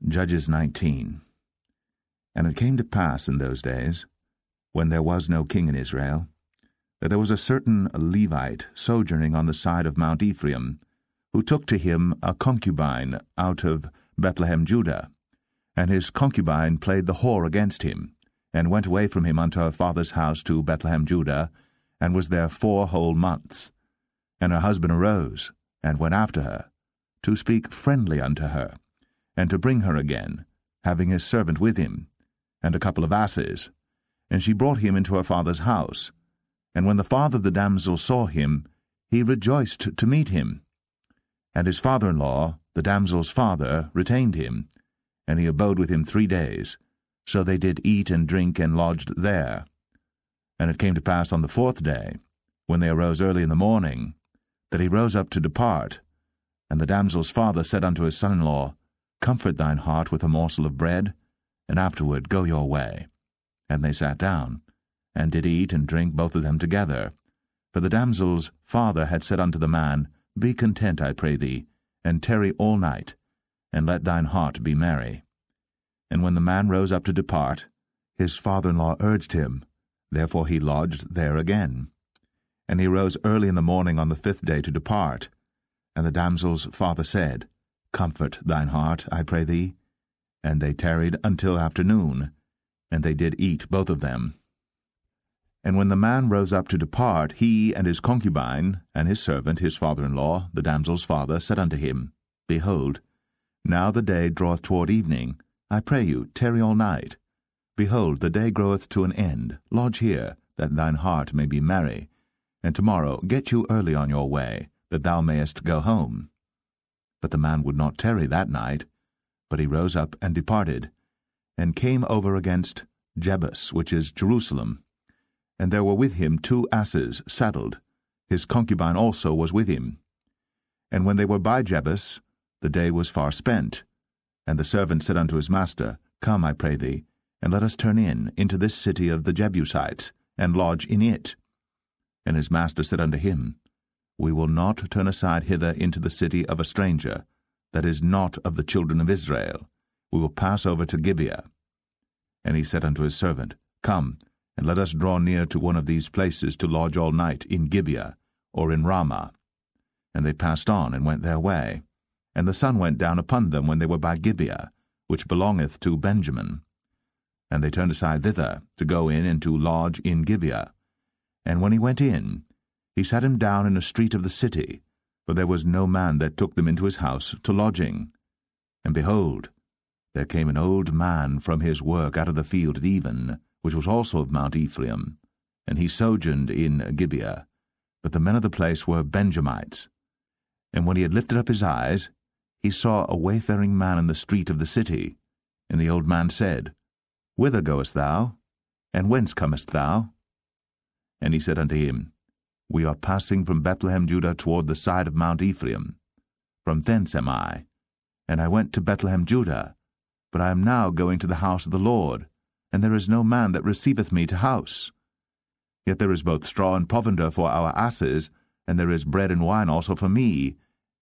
Judges 19. And it came to pass in those days, when there was no king in Israel, that there was a certain Levite sojourning on the side of Mount Ephraim, who took to him a concubine out of Bethlehem Judah. And his concubine played the whore against him, and went away from him unto her father's house to Bethlehem Judah, and was there 4 whole months. And her husband arose, and went after her, to speak friendly unto her, and to bring her again, having his servant with him, and a couple of asses. And she brought him into her father's house. And when the father of the damsel saw him, he rejoiced to meet him. And his father-in-law, the damsel's father, retained him, and he abode with him 3 days. So they did eat and drink and lodged there. And it came to pass on the 4th day, when they arose early in the morning, that he rose up to depart. And the damsel's father said unto his son-in-law, Comfort thine heart with a morsel of bread, and afterward go your way. And they sat down, and did eat and drink both of them together. For the damsel's father had said unto the man, Be content, I pray thee, and tarry all night, and let thine heart be merry. And when the man rose up to depart, his father-in-law urged him, therefore he lodged there again. And he rose early in the morning on the 5th day to depart. And the damsel's father said, Comfort thine heart, I pray thee. And they tarried until afternoon, and they did eat both of them. And when the man rose up to depart, he and his concubine, and his servant, his father-in-law, the damsel's father, said unto him, Behold, now the day draweth toward evening. I pray you, tarry all night. Behold, the day groweth to an end. Lodge here, that thine heart may be merry. And tomorrow get you early on your way, that thou mayest go home. But the man would not tarry that night, but he rose up and departed, and came over against Jebus, which is Jerusalem. And there were with him 2 asses saddled. His concubine also was with him. And when they were by Jebus, the day was far spent. And the servant said unto his master, Come, I pray thee, and let us turn into this city of the Jebusites, and lodge in it. And his master said unto him, We will not turn aside hither into the city of a stranger, that is not of the children of Israel. We will pass over to Gibeah. And he said unto his servant, Come, and let us draw near to one of these places to lodge all night in Gibeah, or in Ramah. And they passed on, and went their way. And the sun went down upon them when they were by Gibeah, which belongeth to Benjamin. And they turned aside thither, to go in and to lodge in Gibeah. And when he went in, he sat him down in a street of the city, for there was no man that took them into his house to lodging. And behold, there came an old man from his work out of the field at even, which was also of Mount Ephraim, and he sojourned in Gibeah. But the men of the place were Benjamites. And when he had lifted up his eyes, he saw a wayfaring man in the street of the city. And the old man said, Whither goest thou? And whence comest thou? And he said unto him, We are passing from Bethlehem Judah toward the side of Mount Ephraim. From thence am I. And I went to Bethlehem Judah, but I am now going to the house of the Lord, and there is no man that receiveth me to house. Yet there is both straw and provender for our asses, and there is bread and wine also for me,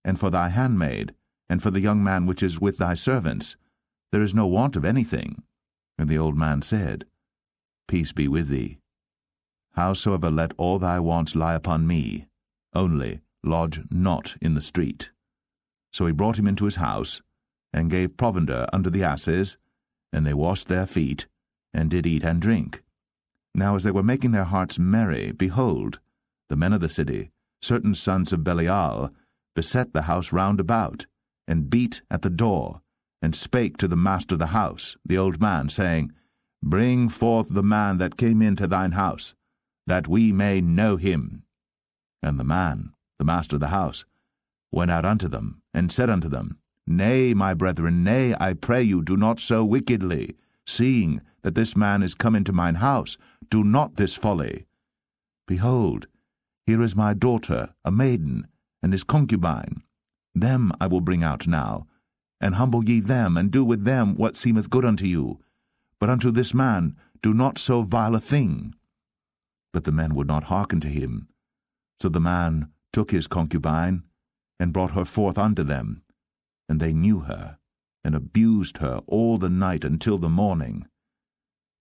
and for thy handmaid, and for the young man which is with thy servants. There is no want of anything. And the old man said, Peace be with thee. Howsoever let all thy wants lie upon me, only lodge not in the street. So he brought him into his house, and gave provender unto the asses, and they washed their feet, and did eat and drink. Now as they were making their hearts merry, behold, the men of the city, certain sons of Belial, beset the house round about, and beat at the door, and spake to the master of the house, the old man, saying, Bring forth the man that came into thine house, that we may know him. And the man, the master of the house, went out unto them, and said unto them, Nay, my brethren, nay, I pray you, do not so wickedly, seeing that this man is come into mine house. Do not this folly. Behold, here is my daughter, a maiden, and his concubine. Them I will bring out now, and humble ye them, and do with them what seemeth good unto you. But unto this man do not so vile a thing. But the men would not hearken to him. So the man took his concubine, and brought her forth unto them. And they knew her, and abused her all the night until the morning.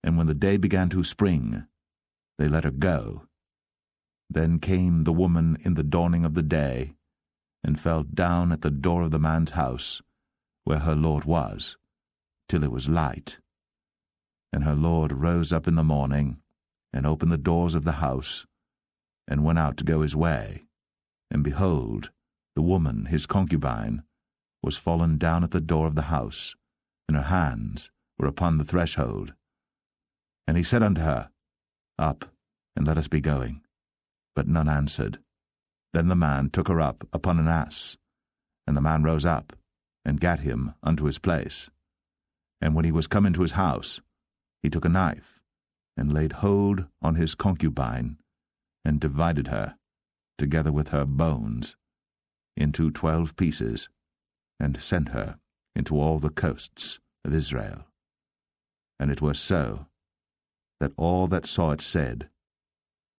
And when the day began to spring, they let her go. Then came the woman in the dawning of the day, and fell down at the door of the man's house, where her lord was, till it was light. And her lord rose up in the morning, and opened the doors of the house, and went out to go his way. And behold, the woman, his concubine, was fallen down at the door of the house, and her hands were upon the threshold. And he said unto her, Up, and let us be going. But none answered. Then the man took her up upon an ass, and the man rose up, and gat him unto his place. And when he was come into his house, he took a knife, and laid hold on his concubine, and divided her, together with her bones, into 12 pieces, and sent her into all the coasts of Israel. And it was so, that all that saw it said,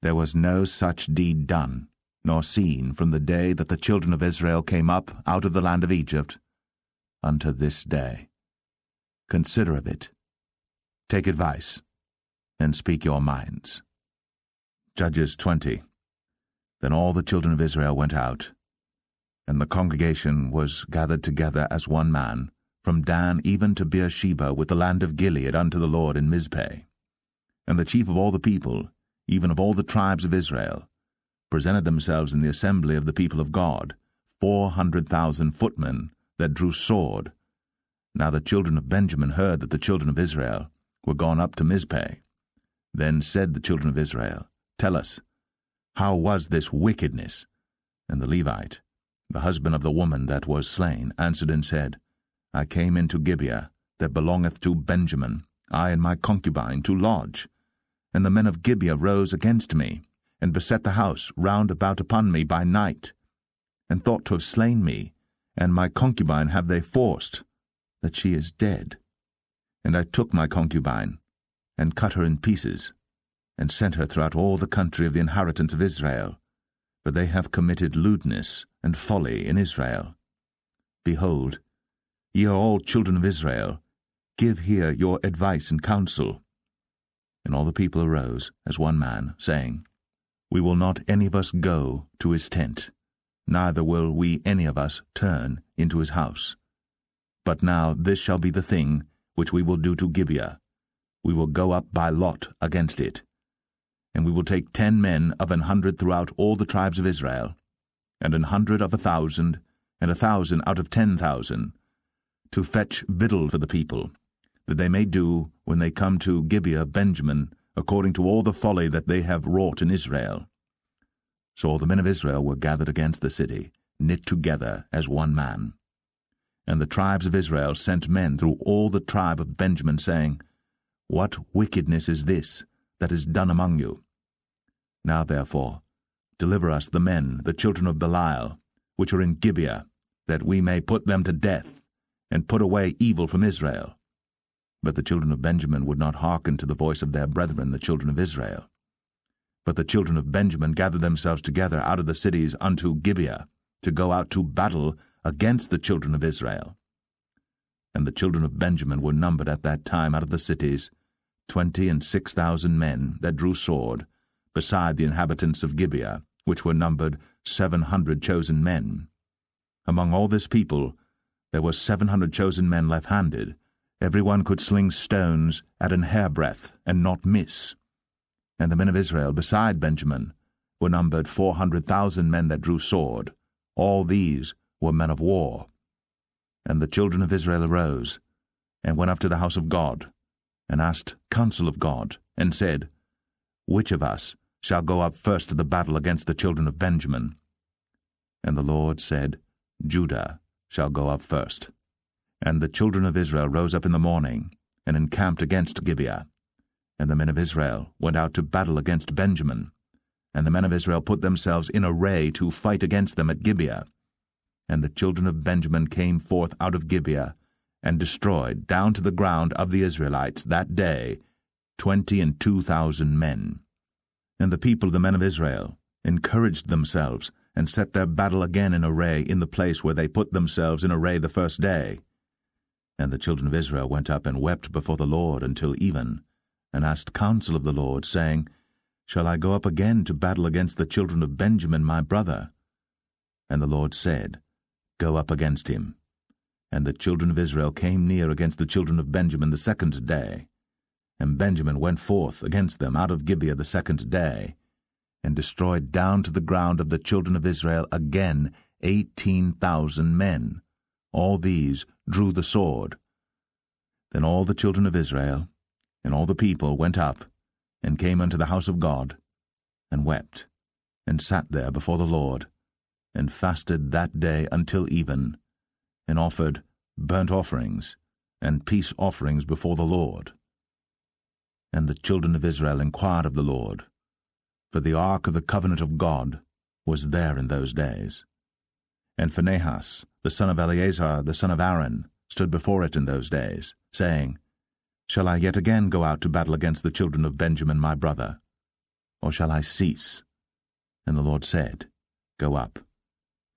There was no such deed done, nor seen from the day that the children of Israel came up out of the land of Egypt, unto this day. Consider of it, take advice, and speak your minds. Judges 20. Then all the children of Israel went out, and the congregation was gathered together as one man, from Dan even to Beersheba with the land of Gilead unto the Lord in Mizpeh. And the chief of all the people, even of all the tribes of Israel, presented themselves in the assembly of the people of God, 400,000 footmen that drew sword. Now the children of Benjamin heard that the children of Israel were gone up to Mizpeh. Then said the children of Israel, Tell us, how was this wickedness? And the Levite, the husband of the woman that was slain, answered and said, I came into Gibeah, that belongeth to Benjamin, I and my concubine, to lodge. And the men of Gibeah rose against me, and beset the house round about upon me by night, and thought to have slain me, and my concubine have they forced, that she is dead. And I took my concubine, and cut her in pieces, and sent her throughout all the country of the inheritance of Israel, for they have committed lewdness and folly in Israel. Behold, ye are all children of Israel, give here your advice and counsel. And all the people arose as one man, saying, We will not any of us go to his tent, neither will we any of us turn into his house. But now this shall be the thing which we will do to Gibeah. We will go up by lot against it. And we will take 10 men of 100 throughout all the tribes of Israel, and 100 of 1,000, and 1,000 out of 10,000, to fetch victual for the people, that they may do, when they come to Gibeah Benjamin, according to all the folly that they have wrought in Israel. So all the men of Israel were gathered against the city, knit together as one man. And the tribes of Israel sent men through all the tribe of Benjamin, saying, What wickedness is this that is done among you? Now therefore, deliver us the men, the children of Belial, which are in Gibeah, that we may put them to death, and put away evil from Israel. But the children of Benjamin would not hearken to the voice of their brethren, the children of Israel. But the children of Benjamin gathered themselves together out of the cities unto Gibeah, to go out to battle against the children of Israel. And the children of Benjamin were numbered at that time out of the cities 26,000 men that drew sword, beside the inhabitants of Gibeah, which were numbered 700 chosen men. Among all this people there were 700 chosen men left-handed. Every one could sling stones at an hairbreadth, and not miss. And the men of Israel beside Benjamin were numbered 400,000 men that drew sword. All these were men of war. And the children of Israel arose, and went up to the house of God, and asked counsel of God, and said, Which of us shall go up first to the battle against the children of Benjamin? And the Lord said, Judah shall go up first. And the children of Israel rose up in the morning, and encamped against Gibeah. And the men of Israel went out to battle against Benjamin. And the men of Israel put themselves in array to fight against them at Gibeah. And the children of Benjamin came forth out of Gibeah, and destroyed down to the ground of the Israelites that day 22,000 men. And the people of the men of Israel encouraged themselves, and set their battle again in array in the place where they put themselves in array the first day. And the children of Israel went up and wept before the Lord until even, and asked counsel of the Lord, saying, Shall I go up again to battle against the children of Benjamin my brother? And the Lord said, Go up against him. And the children of Israel came near against the children of Benjamin the second day. And Benjamin went forth against them out of Gibeah the second day, and destroyed down to the ground of the children of Israel again 18,000 men. All these drew the sword. Then all the children of Israel and all the people went up, and came unto the house of God, and wept, and sat there before the Lord, and fasted that day until even, and offered burnt offerings and peace offerings before the Lord. And the children of Israel inquired of the Lord, for the ark of the covenant of God was there in those days. And Phinehas, the son of Eleazar, the son of Aaron, stood before it in those days, saying, Shall I yet again go out to battle against the children of Benjamin my brother? Or shall I cease? And the Lord said, Go up,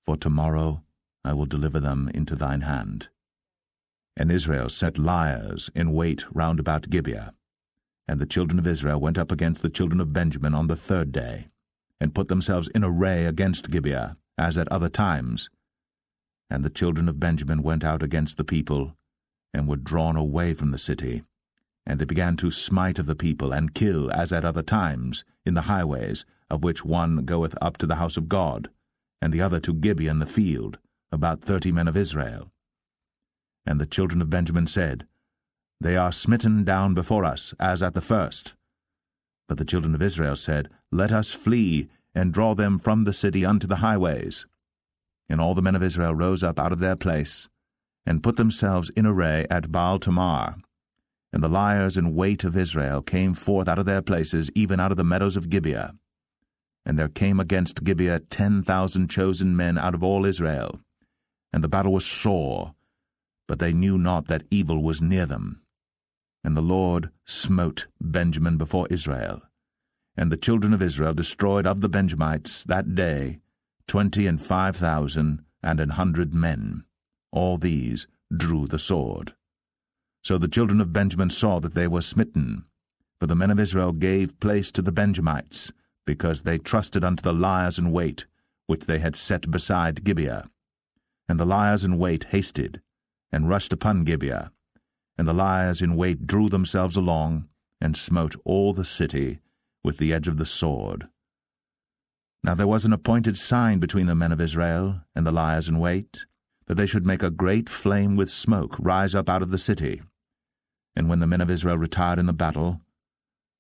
for tomorrow I will deliver them into thine hand. And Israel set liers in wait round about Gibeah. And the children of Israel went up against the children of Benjamin on the third day, and put themselves in array against Gibeah, as at other times. And the children of Benjamin went out against the people, and were drawn away from the city. And they began to smite of the people, and kill, as at other times, in the highways, of which one goeth up to the house of God, and the other to Gibeah in the field, about 30 men of Israel. And the children of Benjamin said, They are smitten down before us, as at the first. But the children of Israel said, Let us flee, and draw them from the city unto the highways. And all the men of Israel rose up out of their place, and put themselves in array at Baal-Tamar. And the liers in wait of Israel came forth out of their places, even out of the meadows of Gibeah. And there came against Gibeah 10,000 chosen men out of all Israel. And the battle was sore, but they knew not that evil was near them. And the Lord smote Benjamin before Israel. And the children of Israel destroyed of the Benjamites that day 25,000 and 100 men. All these drew the sword. So the children of Benjamin saw that they were smitten, for the men of Israel gave place to the Benjamites, because they trusted unto the liers in wait, which they had set beside Gibeah. And the liers in wait hasted, and rushed upon Gibeah. And the liers in wait drew themselves along, and smote all the city with the edge of the sword. Now there was an appointed sign between the men of Israel and the liers in wait, that they should make a great flame with smoke rise up out of the city. And when the men of Israel retired in the battle,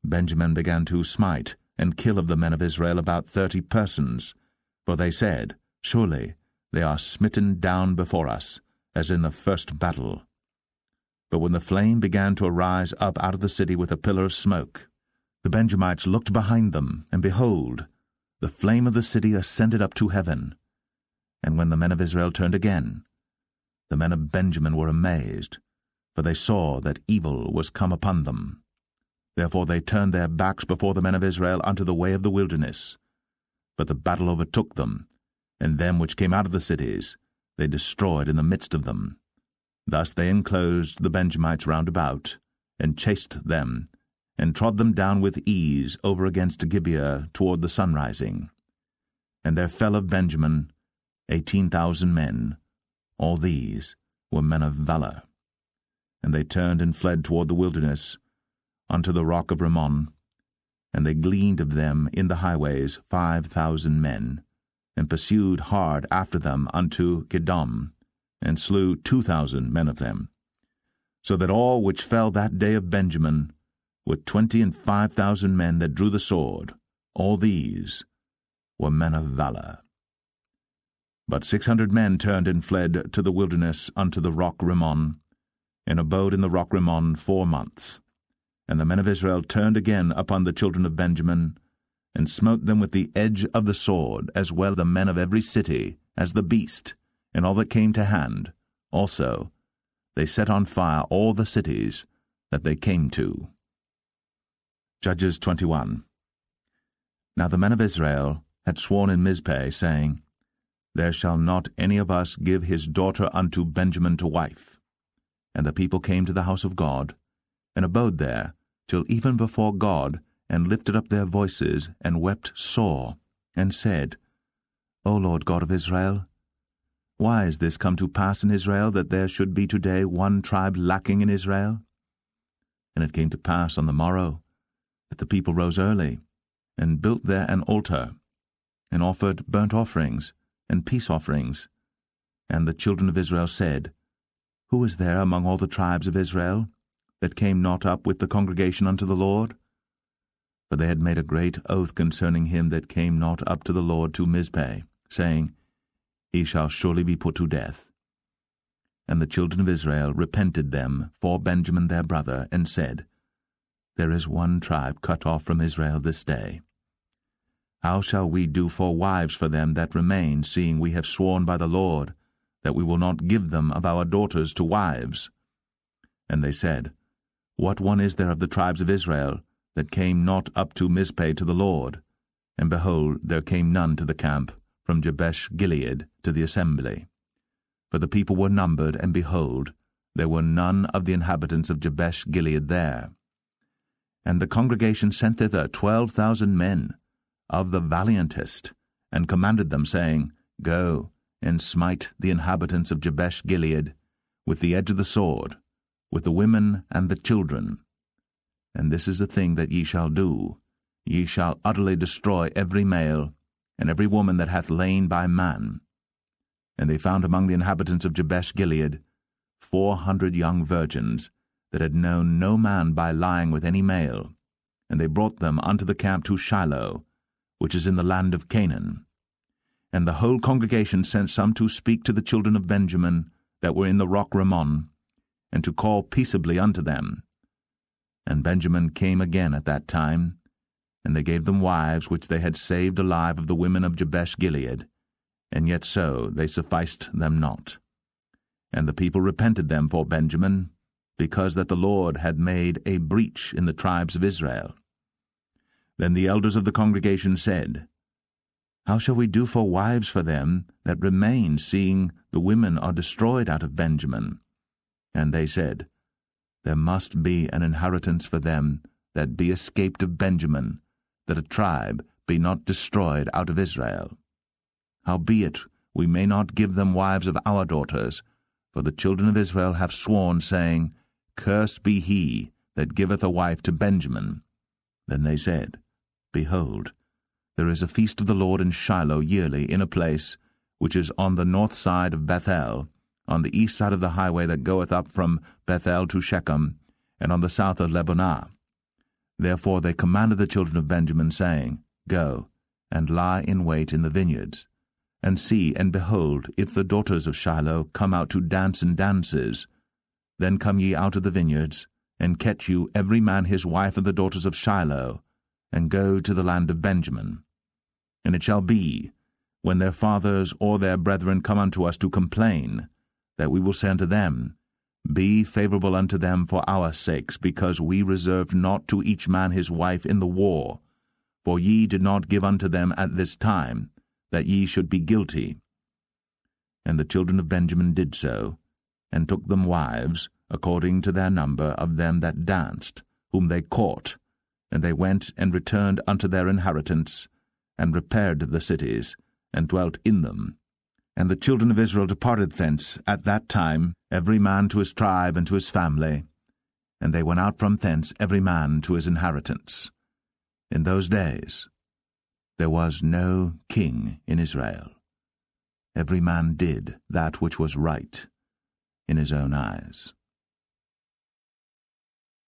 Benjamin began to smite and kill of the men of Israel about 30 persons, for they said, Surely they are smitten down before us, as in the first battle. But when the flame began to arise up out of the city with a pillar of smoke, the Benjamites looked behind them, and behold, the flame of the city ascended up to heaven. And when the men of Israel turned again, the men of Benjamin were amazed, for they saw that evil was come upon them. Therefore they turned their backs before the men of Israel unto the way of the wilderness. But the battle overtook them, and them which came out of the cities they destroyed in the midst of them. Thus they enclosed the Benjamites round about, and chased them, and trod them down with ease over against Gibeah toward the sunrising. And there fell of Benjamin 18,000 men. All these were men of valor. And they turned and fled toward the wilderness, unto the rock of Rimmon. And they gleaned of them in the highways 5,000 men, and pursued hard after them unto Kidom, and slew 2,000 men of them. So that all which fell that day of Benjamin were 25,000 men that drew the sword. All these were men of valor. But 600 men turned and fled to the wilderness unto the rock Rimmon, and abode in the rock Rimmon 4 months. And the men of Israel turned again upon the children of Benjamin, and smote them with the edge of the sword, as well the men of every city as the beast, and all that came to hand. Also they set on fire all the cities that they came to. Judges 21. Now the men of Israel had sworn in Mizpeh, saying, There shall not any of us give his daughter unto Benjamin to wife. And the people came to the house of God, and abode there till even before God, and lifted up their voices, and wept sore, and said, O Lord God of Israel, why is this come to pass in Israel, that there should be today one tribe lacking in Israel? And it came to pass on the morrow, that the people rose early, and built there an altar, and offered burnt offerings and peace offerings. And the children of Israel said, Who is there among all the tribes of Israel that came not up with the congregation unto the Lord? For they had made a great oath concerning him that came not up to the Lord to Mizpeh, saying, He shall surely be put to death. And the children of Israel repented them for Benjamin their brother, and said, There is one tribe cut off from Israel this day. How shall we do for wives for them that remain, seeing we have sworn by the Lord that we will not give them of our daughters to wives? And they said, What one is there of the tribes of Israel that came not up to Mizpeh to the Lord? And behold, there came none to the camp from Jabesh Gilead to the assembly. For the people were numbered, and behold, there were none of the inhabitants of Jabesh Gilead there. And the congregation sent thither 12,000 men, of the valiantest, and commanded them, saying, Go, and smite the inhabitants of Jabesh Gilead with the edge of the sword, with the women and the children. And this is the thing that ye shall do. Ye shall utterly destroy every male, and every woman that hath lain by man. And they found among the inhabitants of Jabesh Gilead 400 young virgins, that had known no man by lying with any male. And they brought them unto the camp to Shiloh, which is in the land of Canaan. And the whole congregation sent some to speak to the children of Benjamin that were in the rock Rimmon, and to call peaceably unto them. And Benjamin came again at that time, and they gave them wives which they had saved alive of the women of Jabesh Gilead, and yet so they sufficed them not. And the people repented them for Benjamin, because that the Lord had made a breach in the tribes of Israel. Then the elders of the congregation said, How shall we do for wives for them that remain, seeing the women are destroyed out of Benjamin? And they said, There must be an inheritance for them that be escaped of Benjamin, that a tribe be not destroyed out of Israel. Howbeit we may not give them wives of our daughters, for the children of Israel have sworn, saying, Cursed be he that giveth a wife to Benjamin. Then they said, Behold, there is a feast of the Lord in Shiloh yearly, in a place which is on the north side of Bethel, on the east side of the highway that goeth up from Bethel to Shechem, and on the south of Lebonah. Therefore they commanded the children of Benjamin, saying, Go, and lie in wait in the vineyards, and see, and behold, if the daughters of Shiloh come out to dance in dances, then come ye out of the vineyards, and catch you every man his wife of the daughters of Shiloh, and go to the land of Benjamin. And it shall be, when their fathers or their brethren come unto us to complain, that we will say unto them, Be favorable unto them for our sakes, because we reserved not to each man his wife in the war, for ye did not give unto them at this time, that ye should be guilty. And the children of Benjamin did so, and took them wives, according to their number of them that danced, whom they caught, and they went and returned unto their inheritance, and repaired the cities, and dwelt in them. And the children of Israel departed thence at that time, every man to his tribe and to his family, and they went out from thence every man to his inheritance. In those days there was no king in Israel. Every man did that which was right in his own eyes.